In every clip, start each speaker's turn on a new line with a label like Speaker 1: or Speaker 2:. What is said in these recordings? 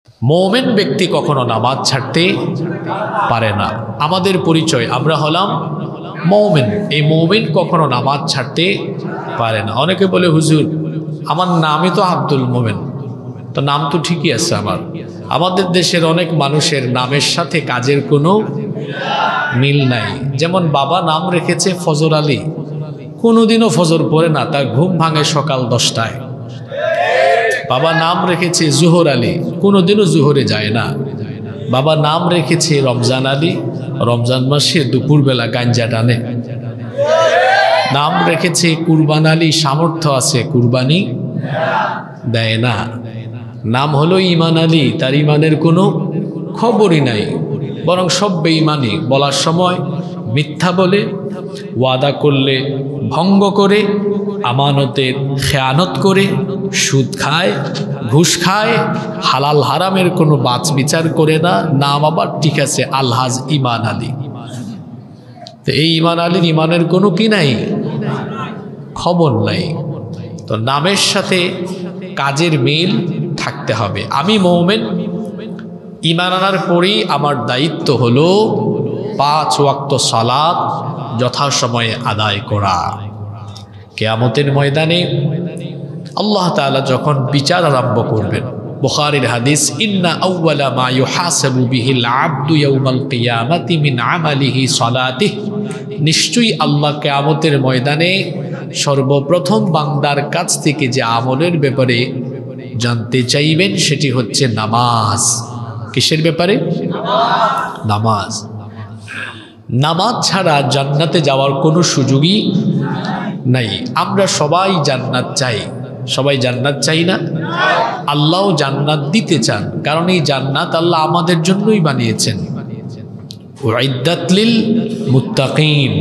Speaker 1: মুমিন ব্যক্তি কখনো নামাজ ছাড়তে পারে না। আমাদের পরিচয়, আমরা হলাম মুমিন। এই মুমিন কখনো নামাজ ছাড়তে পারে না। অনেকে বলে, হুজুর আমার নামই তো আব্দুল মোমেন, তো নাম তো ঠিকই আছে আমার। আমাদের দেশের অনেক মানুষের নামের সাথে কাজের কোনো মিল নাই। যেমন বাবা নাম রেখেছে ফজর আলী, কোনোদিনও ফজর পড়ে না, তার ঘুম ভাঙে সকাল 10টায়। বাবা নাম রেখেছে জোহর আলী, কোনোদিনও জোহরে যায় না। বাবা নাম রেখেছে রমজান আলী, রমজান মাসে দুপুরবেলা গাঞ্জা টানে। নাম রেখেছে কুরবান আলী, সামর্থ্য আছে, কুরবানি দেয় না। নাম হলো ইমান আলী, তার ইমানের কোনো খবরই নাই, বরং সব বেঈমানি। বলার সময় মিথ্যা বলে, ওয়াদা করলে ভঙ্গ করে, আমানতের খেয়ানত করে, সুদ খায়, ঘুষ খায়, হালাল হারামের কোনো বাছ বিচার করে না। নাম আবার ঠিক আছে আলহাজ ইমান আলী। তো এই ইমান আলীর ইমানের কোনো কি নাই, খবর নাই। তো নামের সাথে কাজের মিল থাকতে হবে। আমি মুমিন, ঈমান আনার পরেই আমার দায়িত্ব হলো 5 ওয়াক্ত সালাত যথাসময়ে আদায় করা। কিয়ামতের ময়দানে আল্লাহ তাআলা যখন বিচার আরম্ভ করবেন, বুখারীর হাদিস, ইন্না আউওয়ালা মা ইউহাসাবু বিহিল আবদু ইয়াউমাল কিয়ামাতি মিন আমালিহি সালাতিহি, নিশ্চয়ই আল্লাহ কিয়ামতের ময়দানে সর্বপ্রথম বান্দার কাছ থেকে যে আমলের ব্যাপারে জানতে চাইবেন সেটি হচ্ছে নামাজ। কিসের ব্যাপারে? নামাজ। নামাজ ছাড়া জান্নাতে যাওয়ার কোনো সুযোগই নাই। আমরা সবাই জান্নাত চাই, সবাই জান্নাত চাই না? আল্লাহও জান্নাত দিতে চান, কারণ এই জান্নাত আল্লাহ আমাদের জন্যই বানিয়েছেন। উইদ্দাত লিল মুত্তাকিন,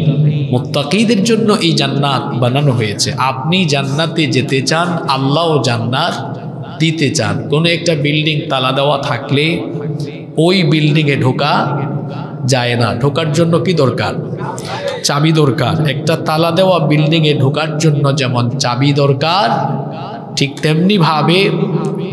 Speaker 1: মুত্তাকিদের জন্য এই জান্নাত বানানো হয়েছে। আপনি জান্নাতে যেতে চান, আল্লাহও জান্নাত দিতে চান। কোনো একটা বিল্ডিং তালা দেওয়া থাকলে ওই বিল্ডিংয়ে ঢোকা যায় না। ঢোকার জন্য কি দরকার? চাবি দরকার। একটা তালা দেওয়া বিল্ডিংয়ে ঢোকার জন্য যেমন চাবি দরকার, ঠিক তেমনি ভাবে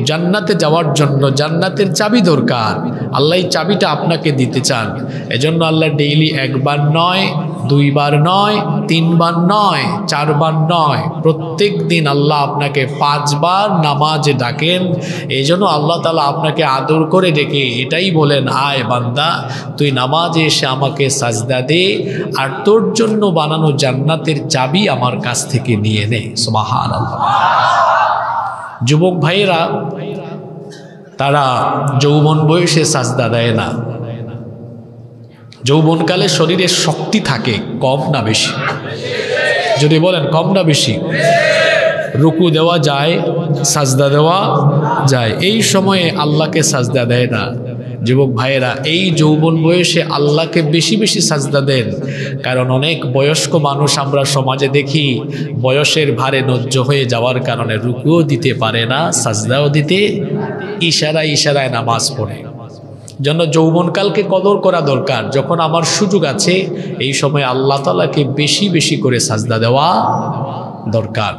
Speaker 1: জান্নাতে যাওয়ার জন্য জান্নাতের চাবি দরকার। আল্লাহ এই চাবিটা আপনাকে দিতে চান। এজন্য আল্লাহ ডেইলি 1 বার নয়, 2 বার নয়, 3 বার নয়, 4 বার নয়, প্রত্যেক দিন আল্লাহ আপনাকে 5 বার নামাজে ডাকেন। এই জন্য আল্লাহ তাআলা আপনাকে আদর করে ডেকে এটাই বলেন, আয় বান্দা, তুই নামাজে এসে আমাকে সাজদা দে, আর তোর জন্য বানানো জান্নাতের চাবি আমার কাছ থেকে নিয়ে নে। সুবহানাল্লাহ। যুবক ভাইয়েরা, তারা যৌবন বয়সে সাজদা দেয় না। যৌবনকালে শরীরে শক্তি থাকে, কম না বেশি? যদি বলেন কম না বেশি? রুকু দেওয়া যায়, সাজদা দেওয়া যায়। এই সময়ে আল্লাহকে সাজদা দেয় না। যুবক ভাইয়েরা, এই যৌবন বয়সে আল্লাহকে বেশি বেশি সাজদা দেন, কারণ অনেক বয়স্ক মানুষ আমরা সমাজে দেখি বয়সের ভারে নজ্জ হয়ে যাওয়ার কারণে রুকুও দিতে পারে না, সাজদাও দিতে, ইশারায় ইশারায় নামাজ পড়ে। জন্য যৌবনকালকে কদর করা দরকার। যখন আমার সুযোগ আছে এই সময় আল্লাহ তাআলাকে বেশি বেশি করে সাজদা দেওয়া দরকার।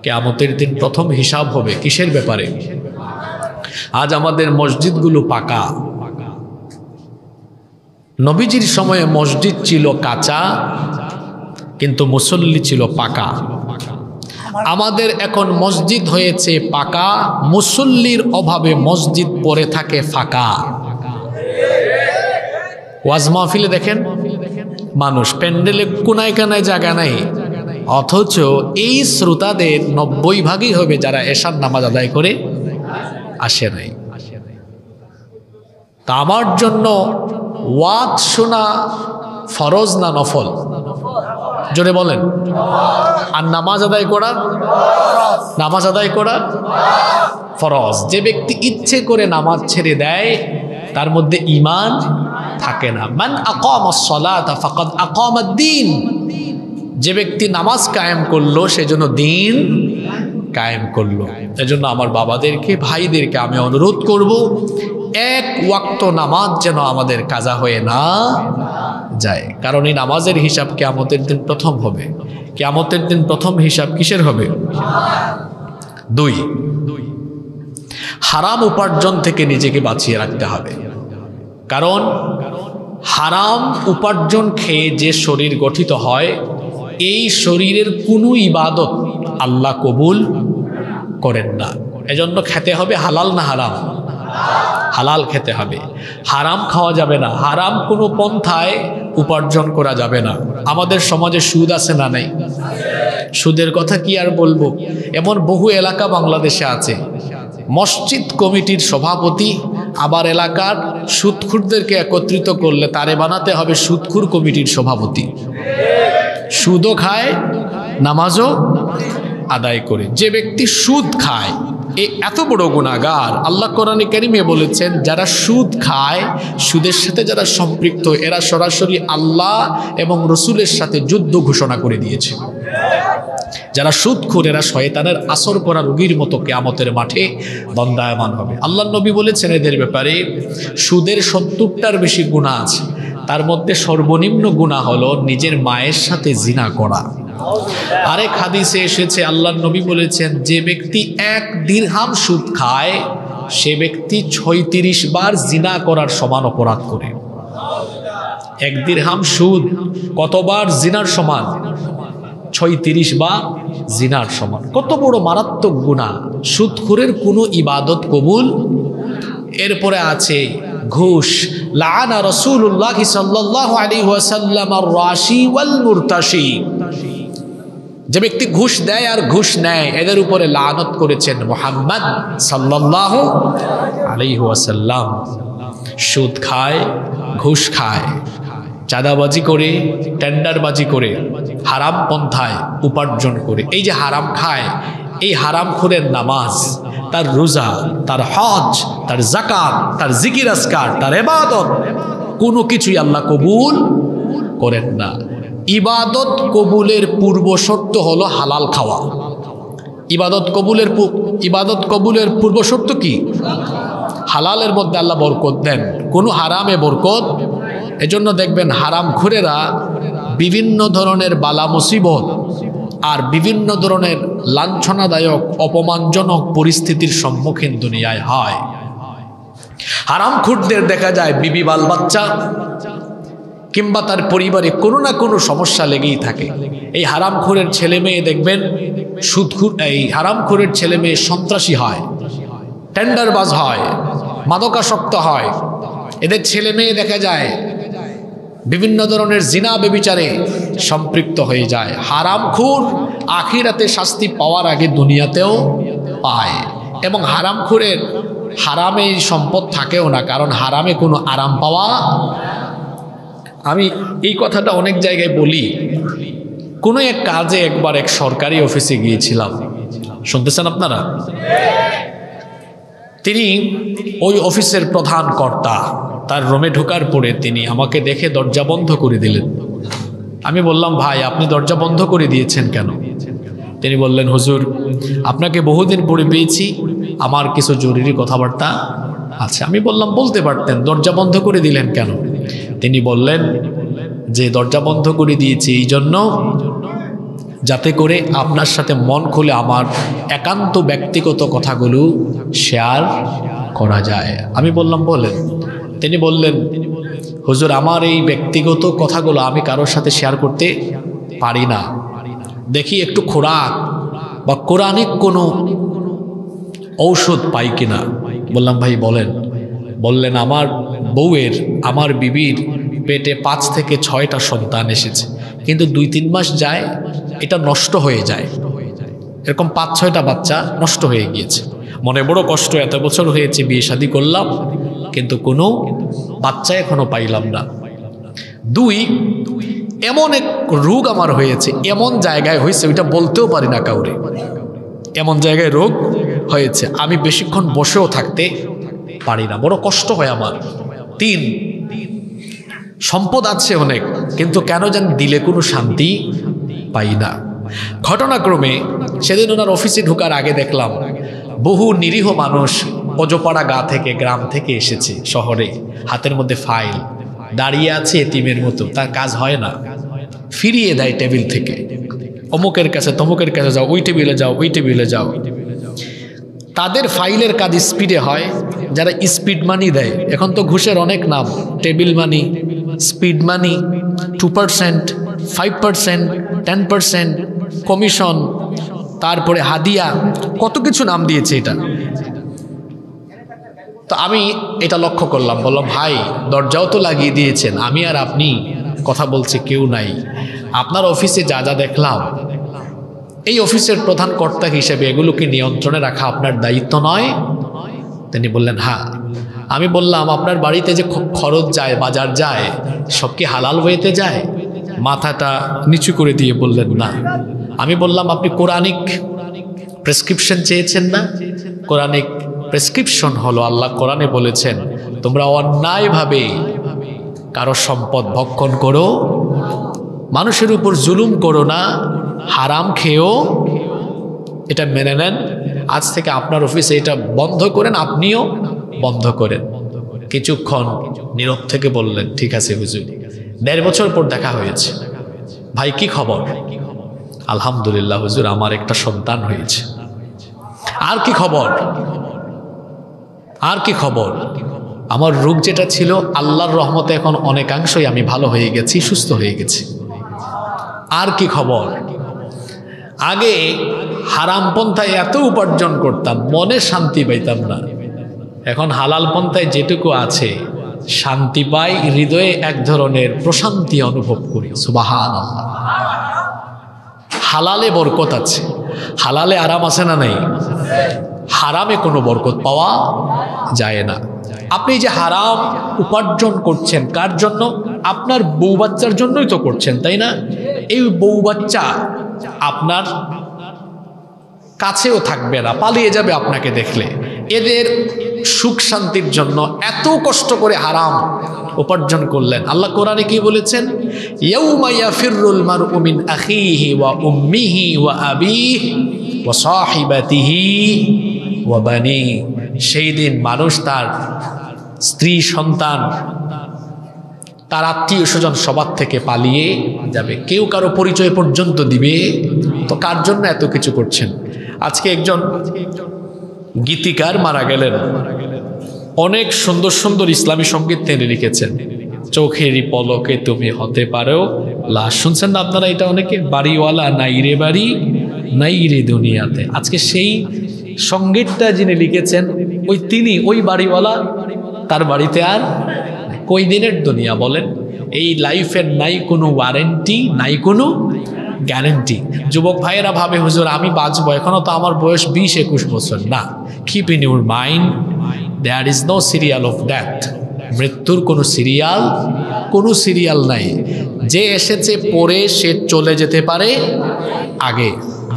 Speaker 1: কিয়ামতের দিন প্রথম হিসাব হবে কিসের ব্যাপারে? আজ আমাদের মসজিদগুলো পাকা। নবীজির সময়ে মসজিদ ছিল কাঁচা, কিন্তু মুসল্লি ছিল পাকা। আমাদের এখন মসজিদ হয়েছে পাকা, মুসল্লির অভাবে মসজিদ পড়ে থাকে ফাঁকা। ওয়াজ মাহফিলে দেখেন মানুষ, প্যান্ডেলে কোনায় কানায় জায়গা নাই, অথচ এই শ্রোতাদের 90 ভাগই হবে যারা এশার নামাজ আদায় করে আসে নাই। তা আমার জন্য ওয়াজ শোনা ফরজ না নফল? জোরে বলেন। আর নামাজ আদায় করা? নামাজ আদায় করা ফরজ। যে ব্যক্তি ইচ্ছে করে নামাজ ছেড়ে দেয় তার মধ্যে ঈমান থাকে না। মান আকামাস সালাতা ফাকাদ আকামাদ দ্বীন। যে ব্যক্তি নামাজ কায়েম করলো সেজন্য দ্বীন কায়েম করলো। এজন্য আমার বাবাদেরকে, ভাইদেরকে আমি অনুরোধ করব, 1 ওয়াক্ত নামাজ যেন আমাদের কাজা হয়ে না যায়। কারণ এই নামাজের হিসাব কিয়ামতের দিন প্রথম হবে। কিয়ামতের দিন প্রথম হিসাব কিসের হবে? 2। হারাম উপার্জন থেকে নিজেকে বাঁচিয়ে রাখতে হবে। কারণ হারাম উপার্জন খেয়ে যে শরীর গঠিত হয়, এই শরীরের কোনো ইবাদত আল্লাহ কবুল করেন না। এজন্য খেতে হবে হালাল না হারাম? হালাল খেতে হবে, হারাম খাওয়া যাবে না, হারাম কোনো পন্থায় উপার্জন করা যাবে না। আমাদের সমাজে সুদ আছে না নাই? সুদের কথা কি আর বলবো, এমন বহু এলাকা বাংলাদেশে আছে, মসজিদ কমিটির সভাপতি আবার এলাকার সুদখুরদেরকে একত্রিত করলে তারে বানাতে হবে সুদখুর কমিটির সভাপতি। সুদও খায়, নামাজও আদায় করে। যে ব্যক্তি সুদ খায় এ এত বড় গুনাহগার। আল্লাহ কোরআনে কারিমে বলেছেন, যারা সুদ খায়, সুদের সাথে যারা সম্পৃক্ত, এরা সরাসরি আল্লাহ এবং রসুলের সাথে যুদ্ধ ঘোষণা করে দিয়েছে। যারা সুদখোর এরা শয়তানের আসর করা রোগীর মতো কিয়ামতের মাঠে দণ্ডায়মান হবে। আল্লাহ নবী বলেছেন এদের ব্যাপারে, সুদের 70টার বেশি গুনাহ আছে, তার মধ্যে সর্বনিম্ন গুনাহ হলো নিজের মায়ের সাথে জিনা করা। আরেক হাদিসে এসেছে, আল্লাহ নবী বলেছেন, যে ব্যক্তি 1 দিরহাম সুদ খায় সে ব্যক্তি 36 বার জিনা করার সমান অপরাধ করে। 1 দিরহাম সুদ কতবার জিনার সমান? 36 বার জিনার সমান। কত বড় মারাত্মক গুনাহ! সুদখোরের কোনো ইবাদত কবুল। এরপরে আছে ঘুষ। লাআনা রাসূলুল্লাহ সাল্লাল্লাহু আলাইহি ওয়াসাল্লাম আর-রাশি ওয়াল মুরতাশি। যে ব্যক্তি ঘুষ দেয় আর ঘুষ নেয়, এদের উপরে লানত করেছেন মুহাম্মদ সাল্লাল্লাহু আলাইহি ওয়াসাল্লাম। সুদ খায়, ঘুষ খায়, চাঁদাবাজি করে, টেন্ডারবাজি করে, হারাম পন্থায় উপার্জন করে। এই যে হারাম খায়, এই হারামখোরের নামাজ, তার রোজা, তার হজ, তার যাকাত, তার জিকির আজকার, তার ইবাদত কোনো কিছুই আল্লাহ কবুল করেন না। ইবাদত কবুলের পূর্ব শর্ত হলো হালাল খাওয়া। ইবাদত কবুলের পূর্ব শর্ত কি? হালালের মধ্যে আল্লাহ বরকত দেন, কোনো হারামে বরকত। এজন্য দেখবেন হারামখোরেরা বিভিন্ন ধরনের বালা মুসিবত আর বিভিন্ন ধরনের লাঞ্ছনাদায়ক অপমানজনক পরিস্থিতির সম্মুখীন দুনিয়ায় হয়। হারামখোরদের দেখা যায় বিবি বাল বাচ্চা কিংবা তার পরিবারে কোনো না কোনো সমস্যা লেগেই থাকে। এই হারামখোরের ছেলে মেয়ে দেখবেন এই হারামখোরের ছেলে মেয়ে সন্ত্রাসী হয়, টেন্ডারবাজ হয়, মাদকাসক্ত হয়। এদের ছেলে মেয়ে দেখা যায় বিভিন্ন ধরনের জিনা বেবিচারে সম্পৃক্ত হয়ে যায়। হারামখোর আখিরাতে শাস্তি পাওয়ার আগে দুনিয়াতেও পায়। এবং হারামখোরের হারামে সম্পদ থাকেও না, কারণ হারামে কোনো আরাম পাওয়া। আমি এই কথাটা অনেক জায়গায় বলি। কোনো এক কাজে একবার এক সরকারি অফিসে গিয়েছিলাম, শুনতেছেন আপনারা? তিনি ওই অফিসের প্রধান কর্তা। তার রুমে ঢোকার পরে তিনি আমাকে দেখে দরজা বন্ধ করে দিলেন। আমি বললাম, ভাই আপনি দরজা বন্ধ করে দিয়েছেন কেন? তিনি বললেন, হুজুর আপনাকে বহুদিন পরে পেয়েছি, আমার কিছু জরুরি কথাবার্তা আছে। আমি বললাম, বলতে পারতেন, দরজা বন্ধ করে দিলেন কেন? তিনি বললেন যে দরজা বন্ধ করে দিয়েছি এই জন্য যাতে করে আপনার সাথে মন খুলে আমার একান্ত ব্যক্তিগত কথাগুলো শেয়ার করা যায়। আমি বললাম, বলেন। তিনি বললেন, হুজুর আমার এই ব্যক্তিগত কথাগুলো আমি কারোর সাথে শেয়ার করতে পারি না। দেখি একটু খোরাক বা কোরআনিক কোনো ঔষধ পাই কিনা। বললাম, ভাই বলেন। বললেন, আমার বিবির পেটে 5 থেকে 6টা সন্তান এসেছে, কিন্তু 2-3 মাস যায় এটা নষ্ট হয়ে যায়। এরকম 5-6টা বাচ্চা নষ্ট হয়ে গিয়েছে। মনে বড় কষ্ট, এত বছর হয়েছে বিয়ে শাদী করলাম, কিন্তু কোনো বাচ্চা এখনো পাইলাম না। 2, এমন এক রোগ আমার হয়েছে, এমন জায়গায় হয়েছে ওইটা বলতেও পারি না কাউরে। এমন জায়গায় রোগ হয়েছে, আমি বেশিক্ষণ বসেও থাকতে পারি না, বড় কষ্ট হয় আমার। 3, সম্পদ আছে অনেক, কিন্তু কেন যেন দিলে কোনো শান্তি পাই না। ঘটনাক্রমে সেদিন ওনার অফিসে ঢোকার আগে দেখলাম বহু নিরীহ মানুষ অজপাড়া গা থেকে, গ্রাম থেকে এসেছে শহরে, হাতের মধ্যে ফাইল, দাঁড়িয়ে আছে এতিমের মতো, তার কাজ হয় না, ফিরিয়ে দেয় টেবিল থেকে, অমুকের কাছে তমুকের কাছে যাও, ওই টেবিলে যাও, ওই টেবিলে যাও। তাদের ফাইলের কাজ স্পিডে হয়, যারা স্পিড মানি দেয়। এখন তো ঘুষের অনেক নাম, টেবিল মানি, স্পিড মানি, 2%, 5%, 10% কমিশন, তারপরে হাদিয়া, কত কিছু নাম দিয়েছে এটা। তো আমি এটা লক্ষ্য করলাম, বললাম ভাই দরজাও তো লাগিয়ে দিয়েছেন, আমি আর আপনি কথা বলছি, কেউ নাই। আপনার অফিসে যা যা দেখলাম, এই অফিসের প্রধান কর্তা হিসেবে এগুলোকে নিয়ন্ত্রণে রাখা আপনার দায়িত্ব নয়? তিনি বললেন হ্যাঁ। আমি বললাম আপনার বাড়িতে যে খরচ যায়, বাজার যায়, সব কি হালাল ওয়েতে যায়? মাথাটা নিচু করে দিয়ে বললেন না। আমি বললাম আপনি কোরআনিক প্রেসক্রিপশন চেয়েছেন না? কোরআনিক প্রেসক্রিপশন হলো, আল্লাহ কোরআনে বলেছেন তোমরা অন্যায়ভাবে কারো সম্পদ ভক্ষণ করো, মানুষের উপর জুলুম করো না, হারাম খেয়েও। এটা মেনে নেন, আজ থেকে আপনার অফিসে এটা বন্ধ করেন, আপনিও বন্ধ করেন। কিছুক্ষণ নীরব থেকে বললেন ঠিক আছে হুজুর। 1.5 বছর পর দেখা হয়েছে। ভাই কি খবর? আলহামদুলিল্লাহ হুজুর, আমার একটা সন্তান হয়েছে। আর কি খবর? আর কি খবর? আমার রোগ যেটা ছিল আল্লাহর রহমতে এখন অনেকাংশই আমি ভালো হয়ে গেছি, সুস্থ হয়ে গেছি। আর কি খবর? আগে হারাম পন্থায় এত উপার্জন করতাম, মনে শান্তি পাইতাম না। এখন হালাল পন্থায় যেটুকু আছে শান্তি পাই, হৃদয়ে এক ধরনের প্রশান্তি অনুভব করি। সুবহানাল্লাহ। হালালে বরকত আছে, হালালে আরাম আছে না নাই? হারামে কোনো বরকত পাওয়া যায় না। আপনি যে হারাম উপার্জন করছেন কার জন্য? আপনার বউ বাচ্চার জন্যই তো করছেন, তাই না? এই বউ বাচ্চা আপনার কাছেও থাকবে না, পালিয়ে যাবে আপনাকে দেখলে। এদের সুখ শান্তির জন্য এত কষ্ট করে হারাম উপার্জন করলেন। আল্লাহ কোরআনে কি বলেছেন? ইয়াউমা ইয়াফিরুল মারউ মিন আখিহি ওয়া উম্মিহি ওয়া আবিহি ওয়া সাহিবাতিহি ওয়া বানি। সেই দিন মানুষ তার স্ত্রী, সন্তান, তার আত্মীয় স্বজন সবার থেকে পালিয়ে যাবে, কেউ কারো পরিচয় পর্যন্ত দিবে। তো কার জন্য এত কিছু করছেন? আজকে একজন গীতিকার মারা গেলেন, অনেক সুন্দর সুন্দর ইসলামী সঙ্গীত তিনি লিখেছেন। চোখেরই পলকে তুমি হতে পারো লাশ। শুনছেন না আপনারা এটা? অনেকে বাড়িওয়ালা নাই রে বাড়ি, নাই রে দুনিয়াতে। আজকে সেই সঙ্গীতটা যিনি লিখেছেন তিনি ওই বাড়িওয়ালা, তার বাড়িতে আর কই দিনের দুনিয়া বলেন? এই লাইফের নাই কোনো ওয়ারেন্টি, নাই কোনো গ্যারেন্টি। যুবক ভাইয়েরা ভাবে হুজুর আমি বাঁচবো, এখনো তো আমার বয়স 20-21 বছর। না, keep in your mind there is no serial of death. মৃত্যুর কোনো সিরিয়াল নাই। যে এসেছে পরে সে চলে যেতে পারে আগে।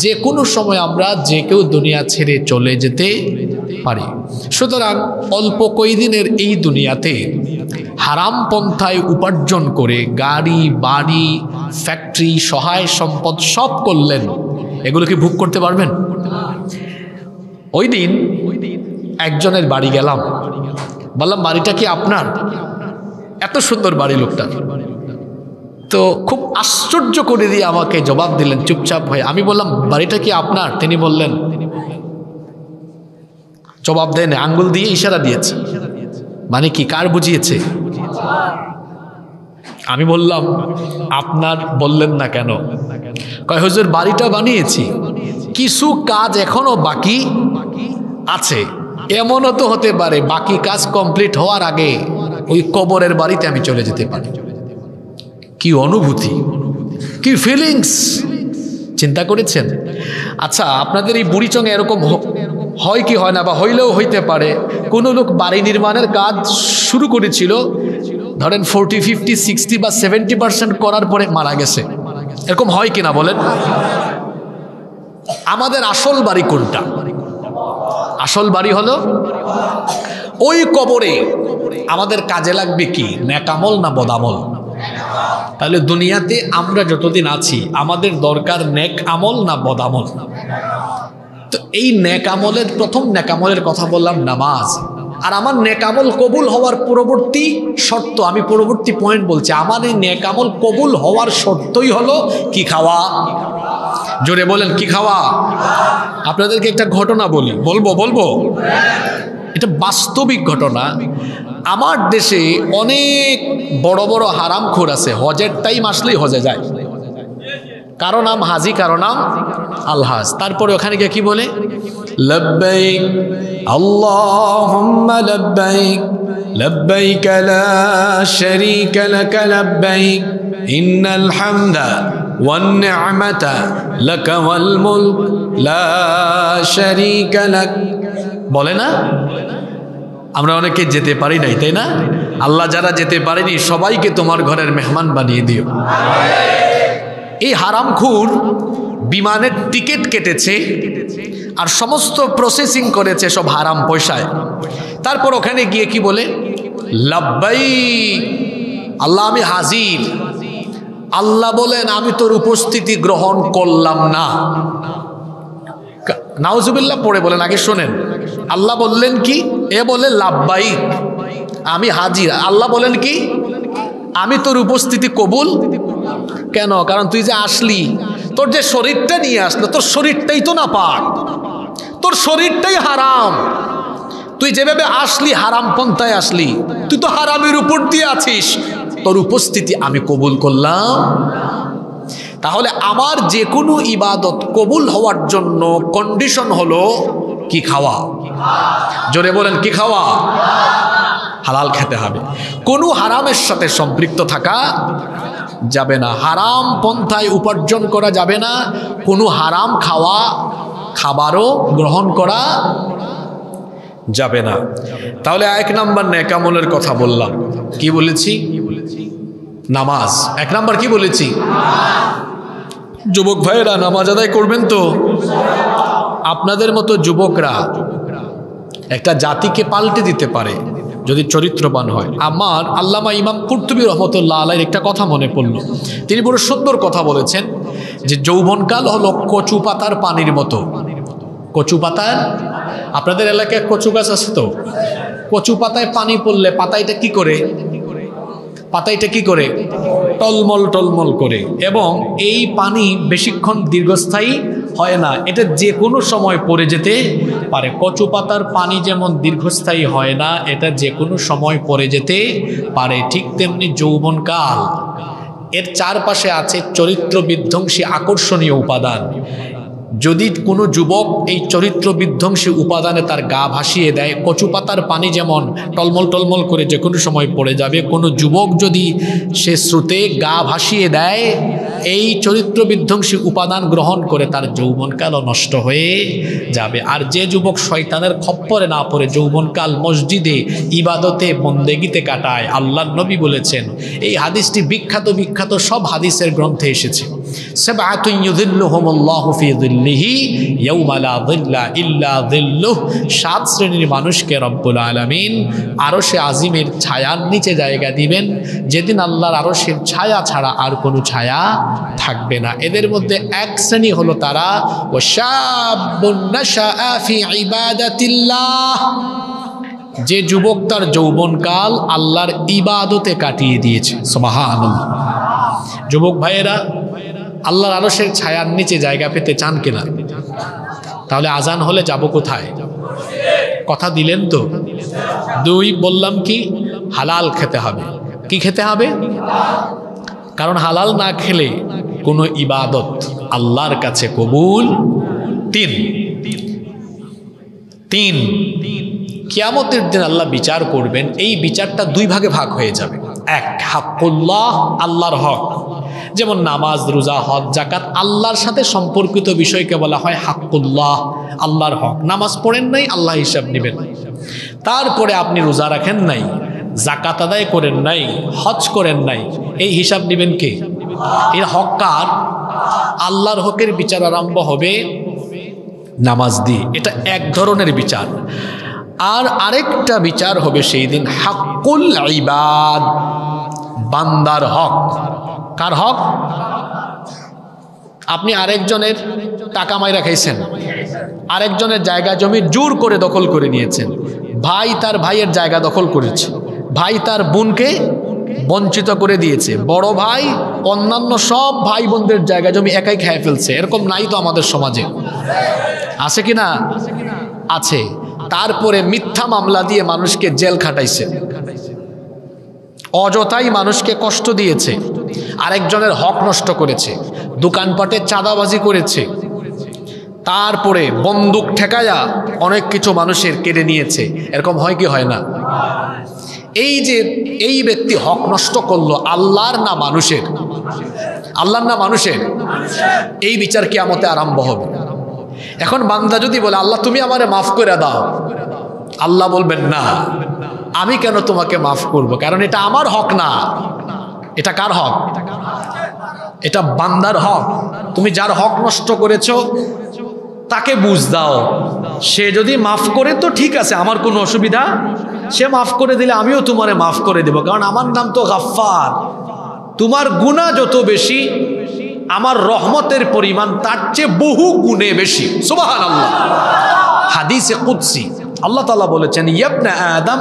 Speaker 1: যে কোনো সময় আমরা যে কেউ দুনিয়া ছেড়ে চলে যেতে পারি। সুতরাং অল্প কয়েকদিনের এই দুনিয়াতে হারাম পন্থায় উপার্জন করে গাড়ি, বাড়ি, ফ্যাক্টরি, সহায় সম্পদ সব করলেন, এগুলো কি ভোগ করতে পারবেন? ওই দিন একজনের বাড়ি গেলাম, বললাম বাড়িটা কি আপনার? এত সুন্দর বাড়ি লোকটার। তো খুব আশ্চর্য করে দিয়ে আমাকে জবাব দিলেন চুপচাপ হয়ে। আমি বললাম বাড়িটা কি আপনার? তিনি বললেন, জবাব দেন, আঙ্গুল দিয়ে ইশারা দিয়েছে। মানে কি, কার বুঝিয়েছে? আমি বললাম আপনার বললেন না কেন? কয় হুজুর বাড়িটা বানিয়েছি, কিছু কাজ এখনো বাকি আছে। এমনও তো হতে পারে বাকি কাজ কমপ্লিট হওয়ার আগে ওই কবরের বাড়িতে আমি চলে যেতে পারি। কি অনুভূতি, কি ফিলিংস, চিন্তা করেছেন? আচ্ছা, আপনাদের এই বুড়িচঙে এরকম হয় কি হয় না, বা হইলেও হইতে পারে, কোনো লোক বাড়ি নির্মাণের কাজ শুরু করেছিল, ধরেন 40, 50, 60 বা 70% করার পরে মারা গেছে। এরকম হয় কিনা বলেন? আমাদের আসল বাড়ি কোনটা? আসল বাড়ি হলো ওই কবরে। আমাদের কাজে লাগবে কি, নেকামল না বদামল? তাহলে দুনিয়াতে আমরা যতদিন আছি আমাদের দরকার নেক আমল না বদামল? তো এই নেক আমলের প্রথম নেক আমলের কথা বললাম নামাজ। আর আমার নেক আমল কবুল হওয়ার পরবর্তী শর্ত, আমি পরবর্তী পয়েন্ট বলছি, আমার এই নেক আমল কবুল হওয়ার শর্তই হলো কি? খাওয়া। জোরে বলেন কি খাওয়া? আপনাদেরকে একটা ঘটনা বলি, বলবো এটা বাস্তবিক ঘটনা। আমার দেশে অনেক বড় বড় হারামখোর আছে, হজের টাইম আসলেই হজে যায়, কারো নাম হাজি, কারো নাম আলহাজ। তারপরে ওখানে গিয়ে কি বলে? লব্বাইক আল্লাহুম্মা লব্বাইক লব্বাইক লা শারীকা লাক লব্বাইক ইন্নাল হামদা ওয়ান নি'মাতা লাক ওয়াল মুলক লা শারীকা লাক। বলে না? আমরা অনেকে যেতে পারি নাই, তাই না? আল্লাহ যারা যেতে পারেনি সবাইকে তোমার ঘরের মেহমান বানিয়ে দিও। এই হারামখোর বিমানের টিকিট কেটেছে আর সমস্ত প্রসেসিং করেছে সব হারাম পয়সায়। তারপর ওখানে গিয়ে কি বলে? লাব্বাইক আল্লাহ আমি হাজির। আল্লাহ বলেন আমি তোর উপস্থিতি গ্রহণ করলাম না। নাউজুবিল্লাহ পড়ে বলেন, আগে শোনেন। আল্লাহ বললেন কি? এ বলে লাব্বাইক আমি হাজির। আল্লাহ বলেন কি? আমি তোর উপস্থিতি কবুল কেন? কারণ তুই যে আসলি, তোর যে শরীরটা নিয়ে আসলো, তোর শরীরটাই তো না পাক, তোর শরীরটাই হারাম। তুই যেভাবে আসলি হারাম পন্থায় আসলি, তুই তো হারামের উপর দিয়ে আছিস, তোর উপস্থিতি আমি কবুল করলাম। তাহলে আমার যে কোনো ইবাদত কবুল হওয়ার জন্য কন্ডিশন হলো কি খাওয়া? জোরে বলেন কি খাওয়া? হালাল খেতে হবে, কোনো হারামের সাথে সম্পৃক্ত থাকা যাবে না, হারাম পন্থায় উপার্জন করা যাবে না, কোনো হারাম খাবারও গ্রহণ করা যাবে না। তাহলে 1 নাম্বার নেক আমলের কথা বললাম। কি বলেছি? নামাজ। 1 নাম্বার কি বলেছি? যুবক ভাইয়েরা নামাজ আদায় করবেন তো? আপনাদের মতো যুবকরা একটা জাতিকে পাল্টে দিতে পারে যদি চরিত্রবান হয়। আমার আল্লামা ইমাম কুরতুবী রহমতুল্লাহ আলাইহির একটা কথা মনে পড়ল। তিনি বড় সুন্দর কথা বলেছেন যে যৌবনকাল হলো কচু পাতার পানির মতো। কচু পাতার, আপনাদের এলাকায় কচু গাছ আছে তো? কচু পাতায় পানি পড়লে পাতাইটা কি করে? পাতাইটা কি করে? টলমল টলমল করে। এবং এই পানি বেশিক্ষণ দীর্ঘস্থায়ী হয় না, এটা যে কোনো সময় পড়ে যেতে পারে। কচু পাতার পানি যেমন দীর্ঘস্থায়ী হয় না, এটা যে কোনো সময় পড়ে যেতে পারে, ঠিক তেমনি যৌবনকাল এর চারপাশে আছে চরিত্র বিধ্বংসী আকর্ষণীয় উপাদান। যদি কোনো যুবক এই চরিত্র বিধ্বংসী উপাদানে তার গা ভাসিয়ে দেয়, কচু পাতার পানি যেমন টলমল টলমল করে যে কোনো সময় পড়ে যাবে, কোনো যুবক যদি সে স্রোতে গা ভাসিয়ে দেয়, এই চরিত্র বিধ্বংসী উপাদান গ্রহণ করে তার যৌবনকালও নষ্ট হয়ে যাবে। আর যে যুবক শয়তানের খপ্পরে না পড়ে যৌবনকাল মসজিদে ইবাদতে বন্দেগিতে কাটায়, আল্লাহর নবী বলেছেন, এই হাদিসটি বিখ্যাত বিখ্যাত সব হাদিসের গ্রন্থে এসেছে, সাবআতুন ইউযিল্লুহুমুল্লাহু ফি যিল্লিহি ইয়াওমা লা যিল্লা ইল্লা যিল্লুহ। 7 শ্রেণীর মানুষকে রব্বুল আলামিন আরশে আজিমের ছায়ার নিচে জায়গা দিবেন, যেদিন আল্লাহর আরশের ছায়া ছাড়া আর কোনো ছায়া থাকবে না। এদের মধ্যে এক শ্রেণী হলো তারা ওয়াশাবুন নাশাআ ফি ইবাদাতিল্লাহ, যে যুবক তার যৌবনকাল আল্লাহর ইবাদতে কাটিয়ে দিয়েছে। সুবহানাল্লাহ। যুবক ভাইয়েরা, আল্লাহর আরশের ছায়ার নিচে জায়গা পেতে চান কিনা? তাহলে আজান হলে যাব কোথায়? কথা দিলেন তো? 2 বললাম কি? হালাল খেতে হবে। কি খেতে হবে? কারণ হালাল না খেলে কোনো ইবাদত আল্লাহর কাছে কবুল। 3 কিয়ামতের দিন আল্লাহ বিচার করবেন। এই বিচারটা 2 ভাগে ভাগ হয়ে যাবে। 1 হাক্কুল্লাহ, আল্লাহর হক, যেমন নামাজ, রোজা, হজ, যাকাত, আল্লাহর সাথে সম্পর্কিত বিষয়কে বলা হয় হাক্কুল্লাহ, আল্লাহর হক। নামাজ পড়েন নাই, আল্লাহ হিসাব নেবেন। তারপরে আপনি রোজা রাখেন নাই, যাকাত আদায় করেন নাই, হজ করেন নাই, এই হিসাব নেবেন কে? এর হক কার? আল্লাহর হকের বিচার আরম্ভ হবে নামাজ দিয়ে। এটা এক ধরনের বিচার। আর আরেকটা বিচার হবে সেই দিন হাক্কুল ইবাদ, বান্দার হক। কার হক? আপনি আরেকজনের টাকা মাইরা খাইছেন, আরেকজনের জায়গা জমি জোর করে দখল করে নিয়েছেন, ভাই তার ভাইয়ের জায়গা দখল করেছে, ভাই তার বোনকে বঞ্চিত করে দিয়েছে, বড় ভাই অন্যান্য সব ভাই বোনদের জায়গা জমি একাই খেয়ে ফেলছে। এরকম নাই তো আমাদের সমাজে? আছে কি না? আছে। তারপরে মিথ্যা মামলা দিয়ে মানুষকে জেল খাটাইছে, অযথাই মানুষকে কষ্ট দিয়েছে, আরেকজনের হক নষ্ট করেছে, দোকানপাটে চাঁদাবাজি করেছে, তারপরে বন্দুক ঠেকায়া অনেক কিছু মানুষের কেড়ে নিয়েছে। এরকম হয় কি হয় না? এই যে এই ব্যক্তি হক নষ্ট করলো, আল্লাহর না মানুষের? আল্লাহর না মানুষের? এই বিচার কিয়ামতে আরম্ভ হবে। এখন বান্দা যদি বলে আল্লাহ তুমি আমারে মাফ করে দাও, আল্লাহ বলবেন না, আমি কেন তোমাকে মাফ করব? কারণ এটা আমার হক না। এটা কার হক? এটা বান্দার হক। তুমি যার হক নষ্ট করেছো তাকে বুঝ দাও, সে যদি মাফ করে তো ঠিক আছে, আমার কোনো অসুবিধা, সে মাফ করে দিলে আমিও তোমারে মাফ করে দেব, কারণ আমার নাম তো গাফফার। তোমার গুনাহ যত বেশি, আমার রহমতের পরিমাণ তার চেয়ে বহু গুণে বেশি। সুবহানাল্লাহ। হাদিসে কুদসি আল্লাহ তাআলা বলেছেন, ইবনে আদম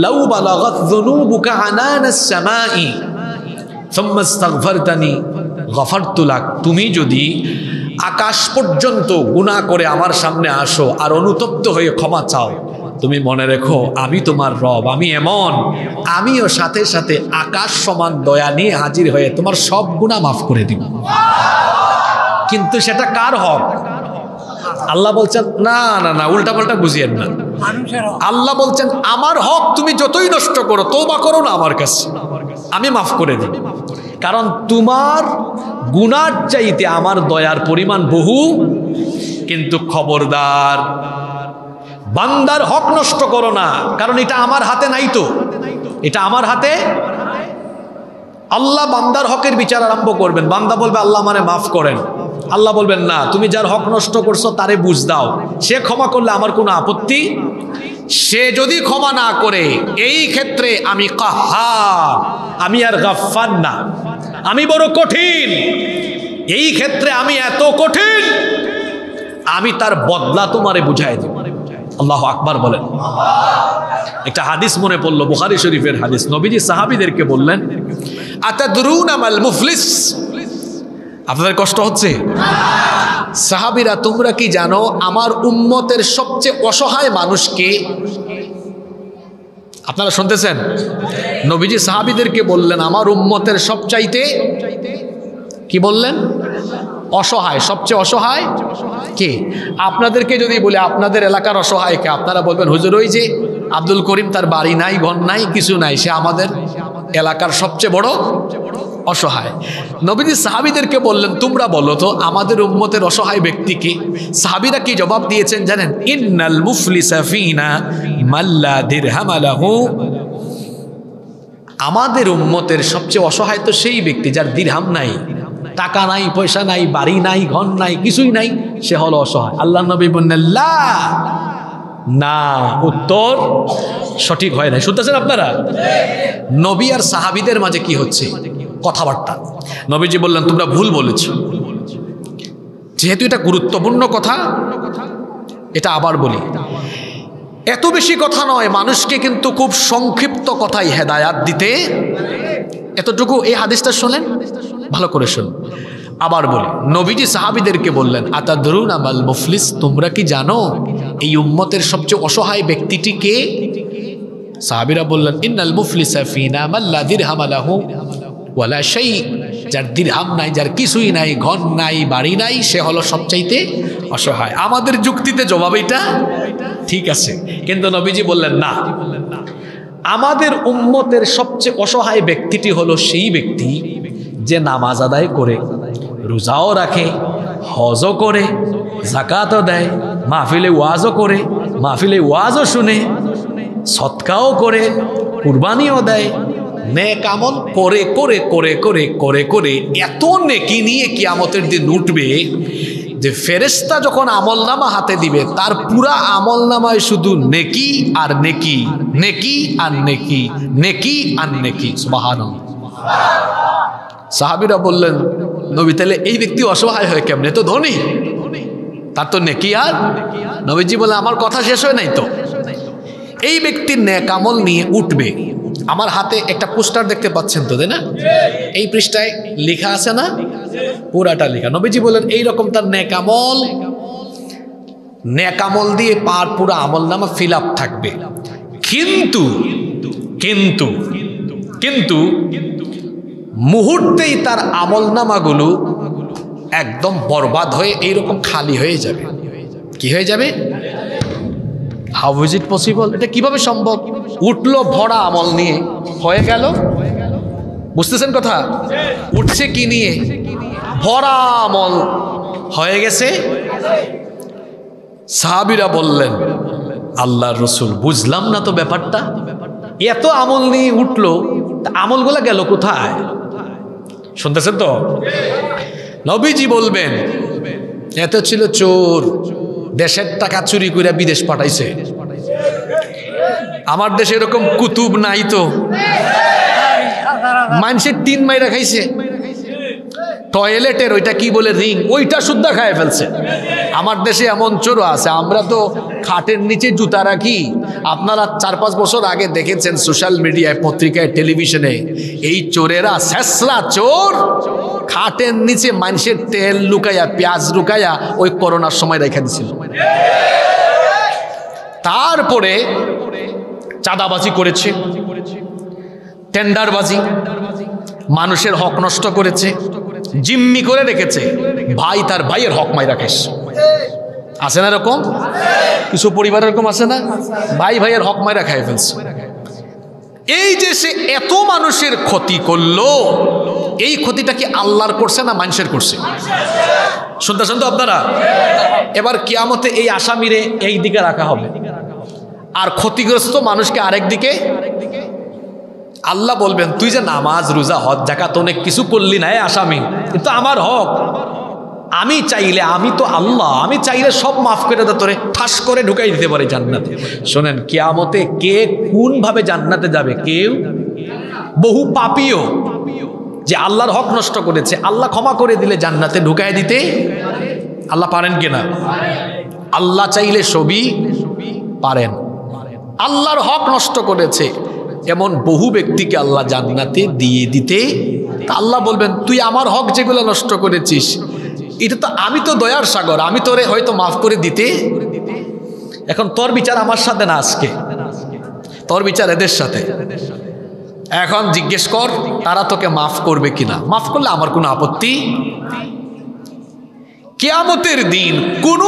Speaker 1: লাউ বালাগাত যুনুবুকা আনানাস সামাই সুম্মা ইস্তাগফারতানি গফারতু লাক। তুমি যদি আকাশ পর্যন্ত গুনাহ করে আমার সামনে আসো আর অনুতপ্ত হয়ে ক্ষমা চাও, তুমি মনে রেখো আমি তোমার রব, আমি এমন, আমিও সাথে সাথে আকাশ সমান দয়া নিয়ে হাজির হয়ে তোমার সব গুনাহ মাফ করে দিব। কিন্তু সেটা কার হক? আল্লাহ বলছেন না না না, উল্টা পাল্টা বুঝিয়েন না। আল্লাহ বলছেন আমার হক তুমি যতই নষ্ট করো, তওবা করো না আমার কাছে, আমি মাফ করে দিই, কারণ তোমার গুনার চাইতে আমার দয়ার পরিমাণ বহু। কিন্তু খবরদার, বান্দার হক নষ্ট করো না, কারণ এটা আমার হাতে নাই তো, এটা আমার হাতে। আল্লাহ বান্দার হকের বিচার আরম্ভ করবেন, বান্দা বলবে আল্লাহ আমারে মাফ করেন, আল্লাহ বলবেন না, তুমি যার হক নষ্ট করছো তারে বুঝ দাও, সে ক্ষমা করলে আমার কোনো আপত্তি। সে যদি ক্ষমা না করে, এই ক্ষেত্রে আমি কাহ্হার, আমি আর গাফফার না, আমি বড় কঠিন, এই ক্ষেত্রে আমি এত কঠিন, আমি তার বদলা তোমারে বুঝাই দেব। আল্লাহু আকবার বলেন। একটা হাদিস মনে পড়লো, বুখারী শরীফের হাদিস। নবীজি সাহাবীদেরকে বললেন, আতাদরুনা মাল মুফলিস? আপনাদের কষ্ট হচ্ছে? সাহাবীরা, তোমরা কি জানো আমার উম্মতের সবচেয়ে অসহায় মানুষকে? আপনারা শুনতেছেন? নবীজি সাহাবীদেরকে বললেন আমার উম্মতের সবচাইতে, কি বললেন? অসহায়, সবচেয়ে অসহায় কে? আপনাদেরকে যদি বলে আপনাদের এলাকার অসহায় কে, আপনারা বলবেন হুজুর ওই যে আব্দুল করিম, তার বাড়ি নাই, ঘর নাই, কিছু নাই, সে আমাদের এলাকার সবচেয়ে বড় অসহায়। নবীজি সাহাবীদেরকে বললেন তোমরা বলো তো আমাদের উম্মতের অসহায় ব্যক্তিকে। সাহাবীরা কি জবাব দিয়েছেন জানেন? ইন্নাল মুফলিসা ফিনা মাল্লা দিরহাম লাহু। আমাদের উম্মতের সবচেয়ে অসহায় তো সেই ব্যক্তি যার দিরহাম নাই, টাকা নাই, পয়সা নাই, বাড়ি নাই, ঘর নাই, কিছুই নাই, সে হলো অসহায়। আল্লাহ নবী বললেন লা, না, উত্তর সঠিক হয় না। শুনতেছেন আপনারা? নবী আর সাহাবীদের মাঝে কি হচ্ছে? কথাবার্তা। নবীজি বললেন তোমরা ভুল বলেছ। যেহেতু এটা গুরুত্বপূর্ণ কথা, এটা আবার বলি, এত বেশি কথা নয়, মানুষকে কিন্তু খুব সংক্ষিপ্ত কথায় হেদায়াত দিতে। এতটুকু এই হাদিসটা শোনেন, ভালো করে শুনুন। আবার বলি, নবীজি সাহাবীদেরকে বললেন আতাদরুনা মাল মুফলিস? তোমরা কি জানো এই উম্মতের সবচেয়ে অসহায় ব্যক্তিটি কে? সাহাবীরা বললেন ইন্নাল মুফলিসা ফিনা মাল্লা দিরহাম লাহু ওয়ালা শাই। যার দিরহাম নাই, যার কিছুই নাই, ঘর নাই, বাড়ি নাই, সে হলো সবচাইতে অসহায়। আমাদের যুক্তিতে জবাব এটা ঠিক আছে, কিন্তু নবীজি বললেন না, আমাদের উম্মতের সবচেয়ে অসহায় ব্যক্তিটি হলো সেই ব্যক্তি যে নামাজ আদায় করে, রোজাও রাখে, হজও করে, যাকাতও দেয়, মাহফিলে ওয়াজও করে, মাহফিলে ওয়াজও শুনে, সদকাও করে, কুরবানিও দেয়, নেক আমল করে করে করে করে করে করে এত নেকি নিয়ে কিয়ামতের দিন উঠবে যে ফেরেশতা যখন আমলনামা হাতে দিবে তার পুরা আমলনামায় শুধু নেকি আর নেকি, নেকি আর নেকি, নেকি আর নেকি। সুবহানাল্লাহ। সাহাবীরা বললেন নবী তাহলে এই ব্যক্তি অসহায় হয় কেমনে? তো ধনী, তার তো নেকি আর। নবীজি বলে আমার কথা শেষ হয় নাই তো। এই ব্যক্তির নেক আমল নিয়ে উঠবে, আমার হাতে একটা পোস্টার দেখতে পাচ্ছেন তো, তাই না? এই পৃষ্ঠায় লেখা আছে না? পুরাটা লেখা। নবীজি বলেন এইরকম তার নেকামল দিয়ে পার পুরো আমল নামা ফিল আপ থাকবে। কিন্তু কিন্তু কিন্তু মুহূর্তেই তার আমল নামাগুলো একদম বরবাদ হয়ে এইরকম খালি হয়ে যাবে। কি হয়ে যাবে? How is it possible? এটা কিভাবে সম্ভব? উঠলো ভরা আমল নিয়ে, হয়ে গেল। বুঝতেছেন কথা? উঠছে কি নিয়ে? ভরা আমল, হয়ে গেছে। সাহাবীরা বললেন, আল্লাহর রাসূল বুঝলাম না তো ব্যাপারটা, এত আমল নিয়ে উঠলো, আমলগুলা গেল কোথায়? শুনতেছেন তো? নবীজি বলবেন, এত ছিল চোর, দেশের টাকা চুরি করে বিদেশ পাঠাইছে। আমার দেশে এরকম কুতুব নাই তো, মানুষের 3 মাইরা খাইছে। টয়লেটের ওইটা কি বলে রিং, ওইটা সুদ্ধা খায় ফেলছে। আমার দেশে এমন চোরও আছে, আমরা তো খাটের নিচে জুতা রাখি। আপনারা 4-5 বছর আগে দেখেছেন সোশ্যাল মিডিয়ায়, পত্রিকায়, টেলিভিশনে, এই চোরেরা, শেষরা চোর, খাটের নিচে মানুষের তেল লুকাইয়া, পেঁয়াজ লুকাইয়া ওই করোনার সময় রেখে দিছিল। তারপরে চাঁদাবাজি করেছে, টেন্ডারবাজি, মানুষের হক নষ্ট করেছে, জিম্মি করে রেখেছে। ভাই তার ভাইয়ের হক মাইরা খাইছে। আছে না এরকম? কিছু পরিবার এরকম আছে না? ভাই ভাইয়ের হক মাইরা খাই ফেলছে। এই যে সে এত মানুষের ক্ষতি করলো, এই ক্ষতিটা কি আল্লাহর করছে না মানুষের করছে? শুনতেছেন তো আপনারা? এবার কিয়ামতে এই আসামিরে এই দিকে রাখা হবে, আর ক্ষতিগ্রস্ত মানুষকে আরেক দিকে। আল্লাহ বলবেন, তুই যে নামাজ, রোজা, হজ, যাকাত অনেক কিছু করলি না, আসামি, কিন্তু আমার হক। আমি চাইলে, আমি তো আল্লাহ, আমি চাইলে সব মাফ করে দে, তোরে ঠাস করে ঢুকাই দিতে পারে জান্নাতে। শোনেন, কিয়ামতে কে কোন ভাবে জান্নাতে যাবে? কেউ, বহু পাপীও যে আল্লাহর হক নষ্ট করেছে, আল্লাহ ক্ষমা করে দিলে জান্নাতে ঢুকাই দিতে আল্লাহ পারেন কিনা? আল্লাহ চাইলে সবই পারেন। আল্লাহর হক নষ্ট করেছে এমন বহু ব্যক্তিকে আল্লাহ জান্নাতে দিয়ে দিতে। আল্লাহ বলবেন, তুই আমার হক যেগুলো নষ্ট করেছিস, এটা তো, আমি তো দয়ার সাগর, আমি তোরে হয়তো মাফ করে দিতে। এখন তোর বিচার আমার সাথে না, আজকে তোর বিচার এদের সাথে। এখন জিজ্ঞেস কর, তারা তোকে মাফ করবে কিনা? মাফ করলে আমার কোনো আপত্তি। কিয়ামতের দিন কোনো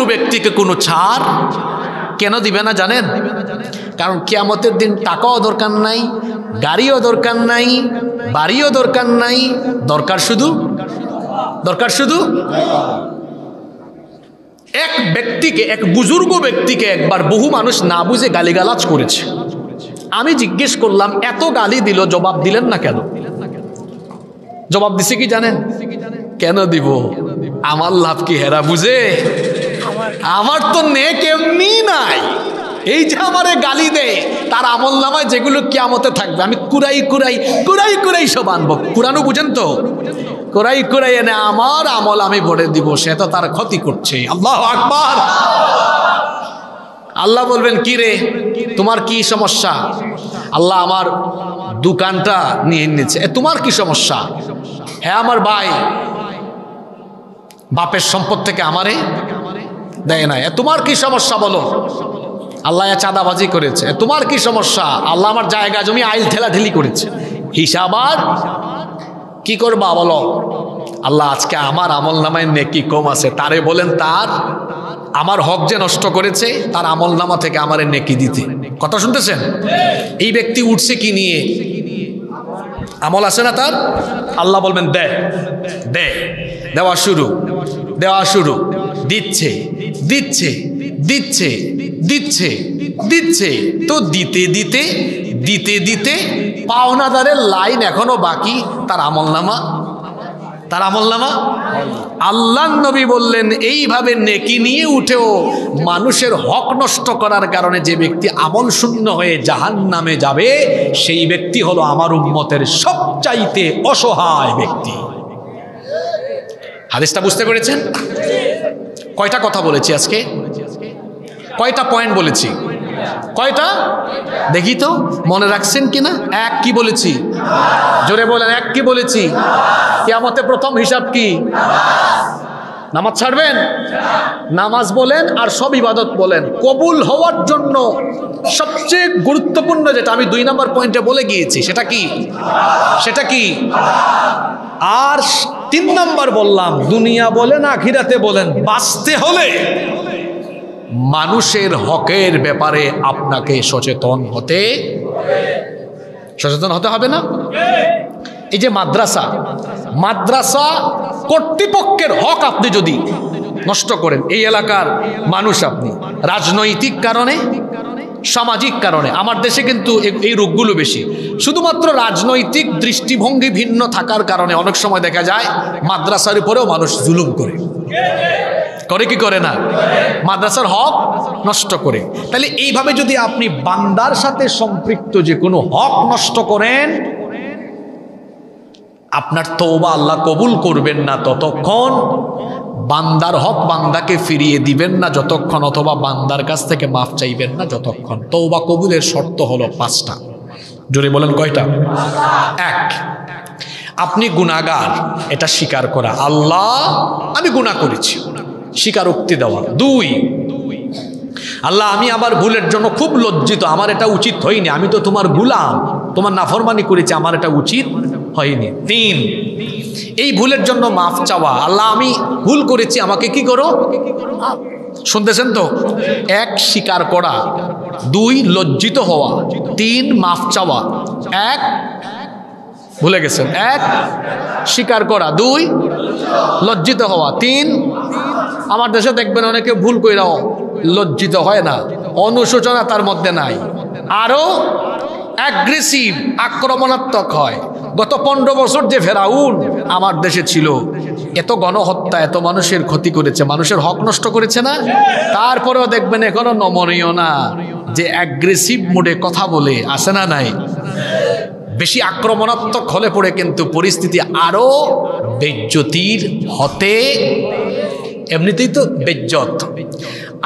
Speaker 1: ব্যক্তিকে কোনো ছাড় কেন দিবে না জানেন? কারণ কিয়ামতের দিন টাকাও দরকার নাই, গাড়িও দরকার নাই, বাড়িও দরকার নাই, দরকার শুধু এক ব্যক্তিকে, এক বুজুর্গ ব্যক্তিকে একবার বহু মানুষ না বুঝে গালিগালাজ করেছে। আমি জিজ্ঞেস করলাম, এত গালি দিল, জবাব দিলেন না কেন? জবাব দিছে কি জানেন? কেন দিব? আমার লাভ কি হেরা বুঝে? আমার তো নেক এমনি নাই। এই যে আমারে গালি দেয়, তার আমল নামায় যেগুলো কিয়ামতে থাকবে, আমি কুরাই সব আনবো। কুরানো বুঝেন তো? কুরাই এনে আমার আমল আমি ভরে দিব, সে তো তার ক্ষতি করছে। আল্লাহু আকবার। আল্লাহ বলবেন, কি রে, তোমার কি সমস্যা? আল্লাহ, আমার দোকানটা নিয়ে নিচ্ছে। তোমার কি সমস্যা? হ্যাঁ, আমার ভাই বাপের সম্পদ থেকে আমারে দেয় না। তোমার কি সমস্যা বলো? আল্লাহ চাঁদাবাজি করেছে। তোমার কি সমস্যা? আল্লাহ আমার জায়গা জমি আইল ঠেলাঠেলি করেছে। হিসাব আর কি করবা বলো? আল্লাহ, আজকে আমার আমল নামায় নেকি কম আছে, তারে বলেন তার আমার হক যে নষ্ট করেছে, তার আমল নামা থেকে আমারে নেকি দিতে। কথা শুনতেছেন? এই ব্যক্তি উঠছে কি নিয়ে? আমল আছে না তার? আল্লাহ বলবেন, দেওয়া শুরু, দিচ্ছে তো দিতে পাওনাদারের লাইন এখনো বাকি, তার আমলনামা আল্লাহর নবী বললেন, এইভাবে নেকি নিয়ে উঠেও মানুষের হক নষ্ট করার কারণে যে ব্যক্তি আমল শূন্য হয়ে জাহান্নামে যাবে, সেই ব্যক্তি হলো আমার উম্মতের সবচাইতে অসহায় ব্যক্তি। হাদিসটা বুঝতে পেরেছেন? কয়টা কথা বলেছি আজকে? কয়টা পয়েন্ট বলেছি? কয়টা? দেখি তো মনে রাখছেন কিনা। এক কি বলেছি? জোরে বলেন, এক কি বলেছি? কিয়ামতে প্রথম হিসাব কি? নামাজ ছাড়বেন? নামাজ বলেন আর সব ইবাদত বলেন, কবুল হওয়ার জন্য সবচেয়ে গুরুত্বপূর্ণ যেটা আমি 2 নম্বর পয়েন্টে বলে গিয়েছি, সেটা কি? সেটা কি? আর 3 নম্বর বললাম, দুনিয়া বলেন আখিরাতে বলেন, বাঁচতে হলে মানুষের হকের ব্যাপারে আপনাকে সচেতন হতে হবে না? এই যে মাদ্রাসা কর্তৃপক্ষের হক আপনি যদি নষ্ট করেন, এই এলাকার মানুষ আপনি রাজনৈতিক কারণে, সামাজিক কারণে, আমার দেশে কিন্তু এই রোগগুলো বেশি, শুধুমাত্র রাজনৈতিক দৃষ্টিভঙ্গি ভিন্ন থাকার কারণে অনেক সময় দেখা যায় মাদ্রাসার উপরেও মানুষ জুলুম করে কি করে না? মাদ্রাসার হক নষ্ট করে। তাহলে এইভাবে যদি আপনি বান্দার সাথে সম্পৃক্ত যে কোনো হক নষ্ট করেন, আপনার তওবা আল্লাহ কবুল করবেন না ততক্ষণ, বান্দার হক বান্দাকে ফিরিয়ে দিবেন না যতক্ষণ, অথবা বান্দার কাছ থেকে মাফ চাইবেন না যতক্ষণ। তওবা কবুলের শর্ত হলো 5টা। জোরে বলেন কয়টা? 1, আপনি গুনাহগার এটা স্বীকার করা, আল্লাহ আমি গুনাহ করেছি, স্বীকারোক্তি দেওয়া। 2, আল্লাহ আমি আবার ভুলের জন্য খুব লজ্জিত, আমার এটা উচিত হয়নি, আমি তো তোমার গোলাম, তোমার নাফরমানি করেছি, আমার এটা উচিত হয়নি। 3, এই ভুলের জন্য মাফ চাওয়া, আল্লাহ আমি ভুল করেছি, আমাকে কি করো? শুনতেছেন তো? 1, স্বীকার করা। 2, লজ্জিত হওয়া। 3, মাফ চাওয়া। 1, ভুলে গেছেন। 1, স্বীকার করা। 2, লজ্জিত হওয়া। 3, আমার দেশে দেখবেন অনেকে ভুল কইরাও লজ্জিত হয় না, অনুশোচনা তার মধ্যে নাই, আরো অ্যাগ্রেসিভ, আক্রমণাত্মক হয়। গত 15 বছর যে ফেরাউন আমার দেশে ছিল, এত গণহত্যা, এত মানুষের ক্ষতি করেছে, মানুষের হক নষ্ট করেছে না? তারপরেও দেখবেন এখনো নমনীয় না, যে অ্যাগ্রেসিভ মুডে কথা বলে, আসে না নাই? বেশি আক্রমণাত্মক হলে পড়ে কিন্তু পরিস্থিতি আরো বেজ্জতির হতে, এমনিতেই তো বেজ্জত।